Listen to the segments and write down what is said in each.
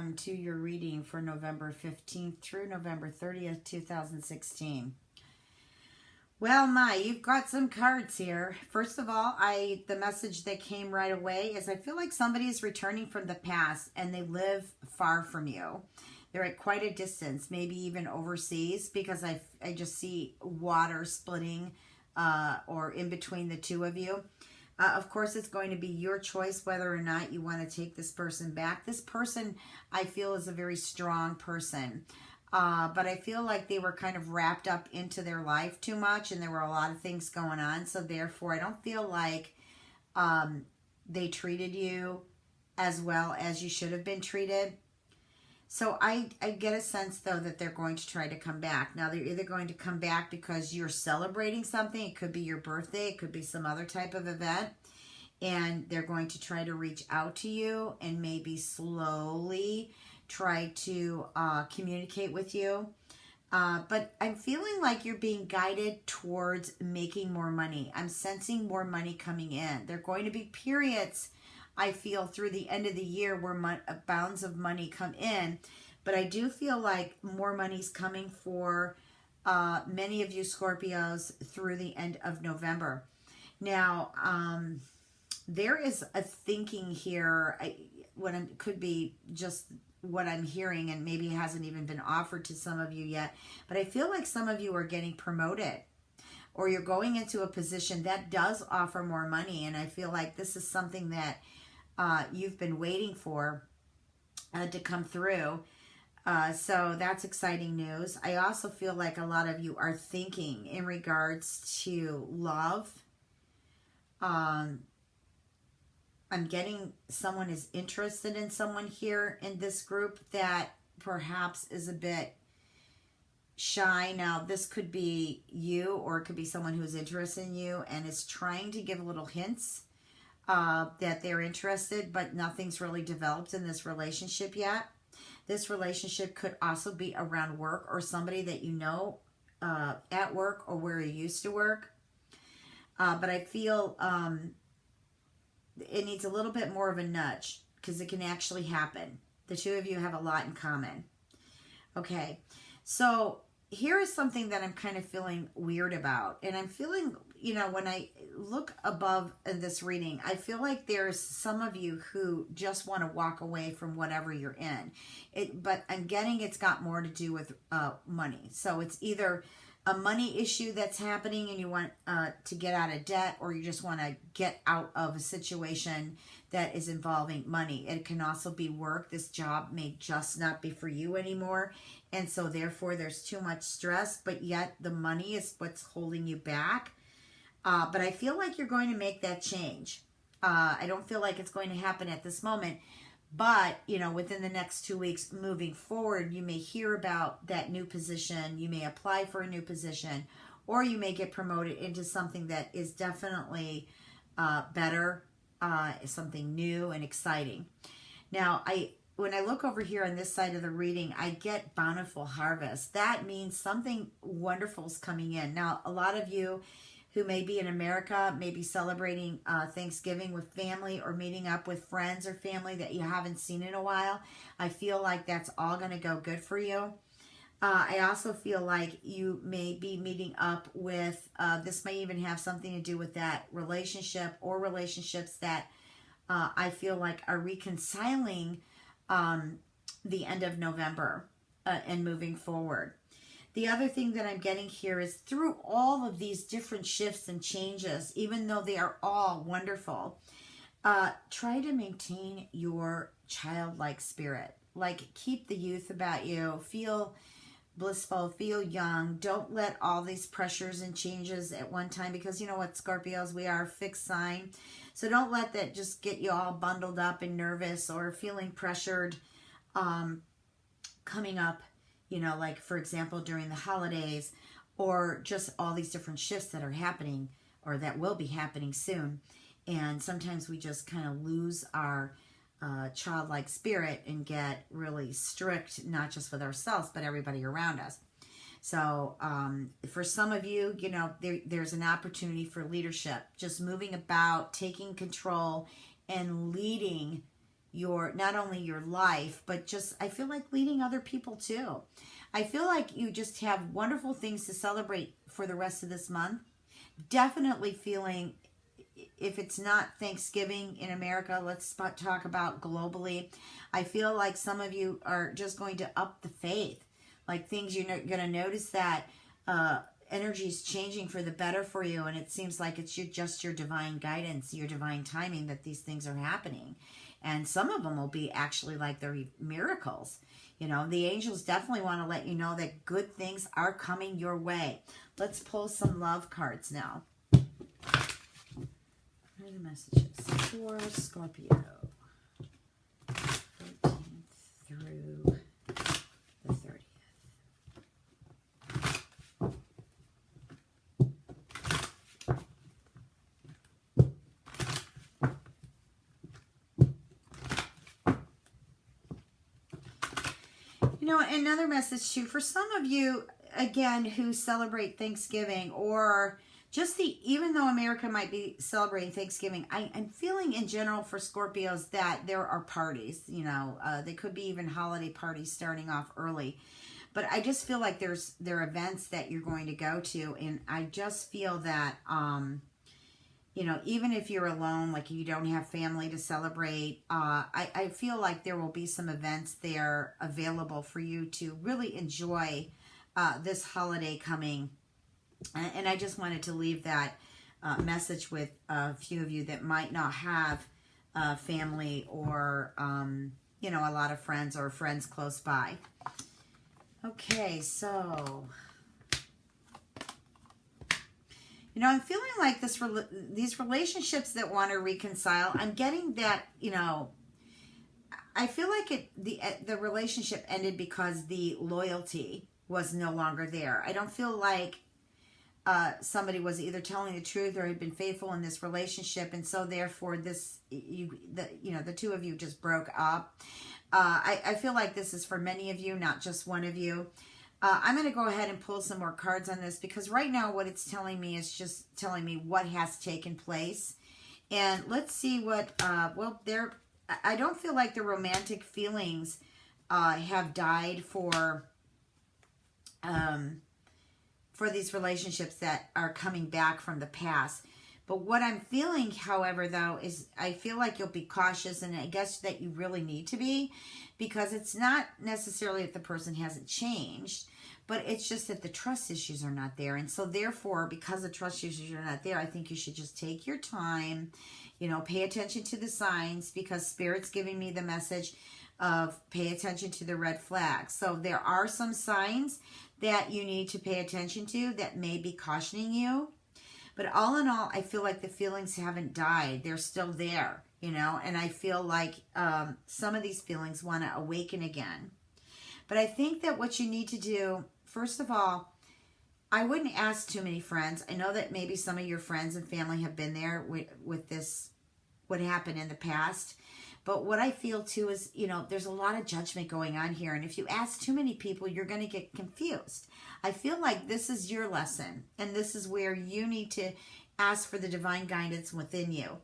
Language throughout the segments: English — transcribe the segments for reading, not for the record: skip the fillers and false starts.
welcome to your reading for November 15th through November 30th, 2016. Well, you've got some cards here. First of all, the message that came right away is I feel like somebody is returning from the past and they live far from you. They're at quite a distance, maybe even overseas, because I just see water splitting or in between the two of you. Of course, it's going to be your choice whether or not you want to take this person back. This person, I feel, is a very strong person. But I feel like they were kind of wrapped up into their life too much, and there were a lot of things going on. So therefore, I don't feel like they treated you as well as you should have been treated. So I get a sense, though, that they're going to try to come back. Now, they're either going to come back because you're celebrating something. It could be your birthday. It could be some other type of event. And they're going to try to reach out to you and maybe slowly try to communicate with you. But I'm feeling like you're being guided towards making more money. I'm sensing more money coming in. There are going to be periods, I feel, through the end of the year where bounds of money come in. But I do feel like more money's coming for many of you Scorpios through the end of November. Now, there is a thinking here, could be just what I'm hearing, and maybe it hasn't even been offered to some of you yet, but I feel like some of you are getting promoted, or you're going into a position that does offer more money, and I feel like this is something that you've been waiting for to come through. So that's exciting news. I also feel like a lot of you are thinking in regards to love. I'm getting someone is interested in someone here in this group that perhaps is a bit shy. Now, this could be you, or it could be someone who's interested in you and is trying to give little hints that they're interested, but nothing's really developed in this relationship yet. This relationship could also be around work, or somebody that you know at work or where you used to work. But I feel it needs a little bit more of a nudge, because it can actually happen. The two of you have a lot in common. Okay, so here is something that I'm kind of feeling weird about. And I'm feeling, when I look above in this reading, I feel like there's some of you who just want to walk away from whatever you're in. But I'm getting it's got more to do with money. So it's either a money issue that's happening and you want to get out of debt, or you just want to get out of a situation that is involving money. It can also be work. This job may just not be for you anymore. And so therefore there's too much stress, but yet the money is what's holding you back. But I feel like you're going to make that change. I don't feel like it's going to happen at this moment. But, within the next 2 weeks moving forward, you may hear about that new position. You may apply for a new position, or you may get promoted into something that is definitely better, something new and exciting. Now, when I look over here on this side of the reading, I get bountiful harvest. That means something wonderful is coming in. Now, a lot of you who may be in America, may be celebrating Thanksgiving with family, or meeting up with friends or family that you haven't seen in a while. I feel like that's all going to go good for you. I also feel like you may be meeting up with, this may even have something to do with that relationship, or relationships that I feel like are reconciling the end of November and moving forward. The other thing that I'm getting here is through all of these different shifts and changes, even though they are all wonderful, try to maintain your childlike spirit. Like, keep the youth about you. Feel blissful. Feel young. Don't let all these pressures and changes at one time, because you know what, Scorpios, we are a fixed sign. So don't let that just get you all bundled up and nervous, or feeling pressured coming up. Like, for example, during the holidays, or just all these different shifts that are happening, or that will be happening soon. And sometimes we just kind of lose our childlike spirit and get really strict, not just with ourselves, but everybody around us. So for some of you, there's an opportunity for leadership, just moving about, taking control, and leading not only your life, but just, I feel like leading other people too. I feel like you just have wonderful things to celebrate for the rest of this month. Definitely feeling, if it's not Thanksgiving in America, let's talk about globally. I feel like some of you are just going to up the faith. Like things, you're going to notice that energy is changing for the better for you, and it seems like it's just your divine guidance, your divine timing that these things are happening. And some of them will be actually like they're miracles. You know, the angels definitely want to let you know that good things are coming your way. Let's pull some love cards now. What are the messages for Scorpio? 13th through the 30th. You know, another message too, for some of you, again, who celebrate Thanksgiving, or just even though America might be celebrating Thanksgiving, I'm feeling in general for Scorpios that there are parties, you know, they could be even holiday parties starting off early. But I just feel like there are events that you're going to go to, and I just feel that, you know, even if you're alone, like you don't have family to celebrate, I feel like there will be some events there available for you to really enjoy this holiday coming. And I just wanted to leave that message with a few of you that might not have family or, you know, a lot of friends or friends close by. Okay, so... You know, I'm feeling like these relationships that want to reconcile, I'm getting that, you know, I feel like the relationship ended because the loyalty was no longer there. I don't feel like somebody was either telling the truth or had been faithful in this relationship, and so therefore the two of you just broke up. I feel like this is for many of you, not just one of you. I'm going to go ahead and pull some more cards on this, because right now what it's telling me is just telling me what has taken place. And let's see what, I don't feel like the romantic feelings have died for these relationships that are coming back from the past. But what I'm feeling, however, though, is I feel like you'll be cautious, and I guess that you really need to be, because it's not necessarily that the person hasn't changed, but it's just that the trust issues are not there. And so therefore, because the trust issues are not there, I think you should just take your time, you know, pay attention to the signs, because Spirit's giving me the message of pay attention to the red flags. So there are some signs that you need to pay attention to that may be cautioning you. But all in all, I feel like the feelings haven't died. They're still there, you know, and I feel like some of these feelings want to awaken again. But I think that what you need to do, first of all, I wouldn't ask too many friends. I know that maybe some of your friends and family have been there with this, what happened in the past. But what I feel too is, you know, there's a lot of judgment going on here. And if you ask too many people, you're going to get confused. I feel like this is your lesson. And this is where you need to ask for the divine guidance within you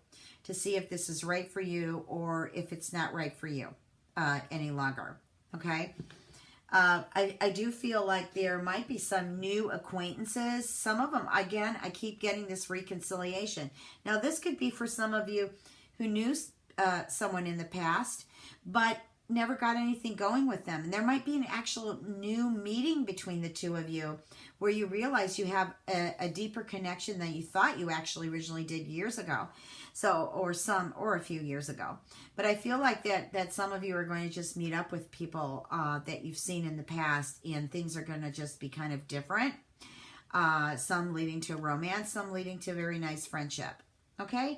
to see if this is right for you or if it's not right for you any longer. Okay? I do feel like there might be some new acquaintances. Some of them, again, I keep getting this reconciliation. Now, this could be for some of you who knew someone in the past, but never got anything going with them. And there might be an actual new meeting between the two of you where you realize you have a deeper connection than you thought you actually originally did years ago. So, or a few years ago. But I feel like that some of you are going to just meet up with people that you've seen in the past, and things are going to just be kind of different. Some leading to romance, some leading to a very nice friendship. Okay?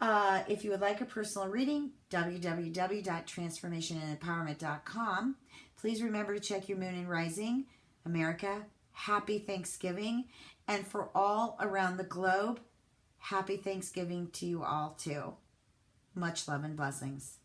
If you would like a personal reading, www.transformationandempowerment.com. Please remember to check your moon and rising. America, happy Thanksgiving. And for all around the globe, happy Thanksgiving to you all too. Much love and blessings.